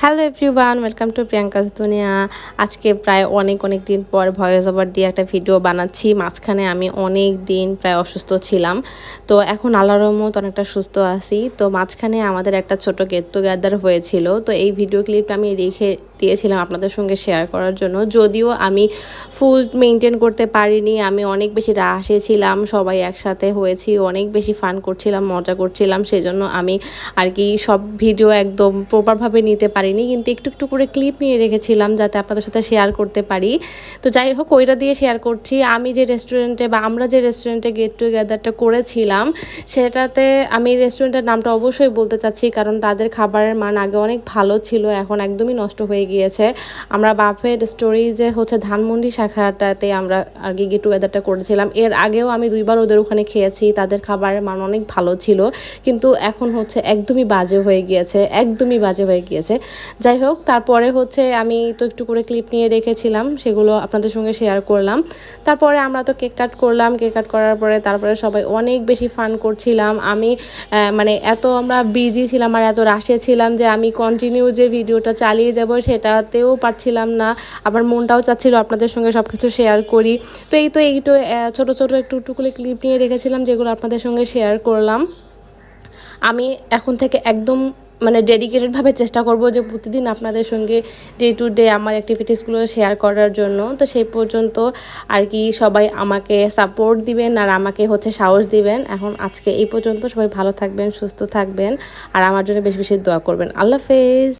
Hello everyone, welcome to Priyanka's দুনিয়া। আজকে প্রায় অনেক দিন পর ভয়েস ওভার দিয়ে একটা ভিডিও বানাচ্ছি। মাঝখানে আমি অনেক দিন প্রায় অসুস্থ ছিলাম, তো এখন আল্লাহর রহমত অনেকটা সুস্থ আছি। তো মাঝখানে আমাদের একটা ছোট গেট টুগেদার হয়েছিল, তো এই ভিডিও ক্লিপটা আমি রেখে দিয়েছিলাম আপনাদের সঙ্গে শেয়ার করার জন্য। যদিও আমি ফুল মেনটেন করতে পারিনি, আমি অনেক বেশি রাশে ছিলাম, সবাই একসাথে হয়েছি, অনেক বেশি ফান করছিলাম, মজা করছিলাম, সেজন্য আমি আর কি সব ভিডিও একদম প্রপারভাবে নিতে পারিনি, কিন্তু একটু একটু করে ক্লিপ নিয়ে রেখেছিলাম যাতে আপনাদের সাথে শেয়ার করতে পারি। তো যাই হোক, ওইটা দিয়ে শেয়ার করছি। আমি যে রেস্টুরেন্টে বা আমরা যে রেস্টুরেন্টে গেট টুগেদারটা করেছিলাম, সেটাতে আমি রেস্টুরেন্টের নামটা অবশ্যই বলতে চাচ্ছি, কারণ তাদের খাবারের মান আগে অনেক ভালো ছিল, এখন একদমই নষ্ট হয়ে গিয়েছে। আমরা বাফেট স্টোরিজে হচ্ছে ধানমন্ডি শাখাটাতে আমরা আর কি গেট টুগেদারটা করেছিলাম। এর আগেও আমি 2বার ওদের ওখানে খেয়েছি, তাদের খাবারের মান অনেক ভালো ছিল, কিন্তু এখন হচ্ছে একদমই বাজে হয়ে গিয়েছে, একদমই বাজে হয়ে গিয়েছে। যাই হোক, তারপরে হচ্ছে আমি তো একটু করে ক্লিপ নিয়ে রেখেছিলাম, সেগুলো আপনাদের সঙ্গে শেয়ার করলাম। তারপরে আমরা তো কেক কাট করলাম, কেক কাট করার পরে তারপরে সবাই অনেক বেশি ফান করছিলাম। আমি মানে এত আমরা বিজি ছিলাম আর এত রাশে ছিলাম যে আমি কন্টিনিউ যে ভিডিওটা চালিয়ে যাব সেটাতেও পারছিলাম না, আবার মনটাও চাচ্ছিল আপনাদের সঙ্গে সব কিছু শেয়ার করি। তো এইটু ছোটো ছোটো একটু করে ক্লিপ নিয়ে রেখেছিলাম, যেগুলো আপনাদের সঙ্গে শেয়ার করলাম। আমি এখন থেকে একদম মানে ডেডিকেটেডভাবে চেষ্টা করব যে প্রতিদিন আপনাদের সঙ্গে ডে টু ডে আমার অ্যাক্টিভিটিসগুলো শেয়ার করার জন্য। তো সেই পর্যন্ত আর কি সবাই আমাকে সাপোর্ট দিবেন আর আমাকে হচ্ছে সাহস দিবেন। এখন আজকে এই পর্যন্ত, সবাই ভালো থাকবেন, সুস্থ থাকবেন, আর আমার জন্য বেশি বেশি দোয়া করবেন। আল্লাহ হাফেজ।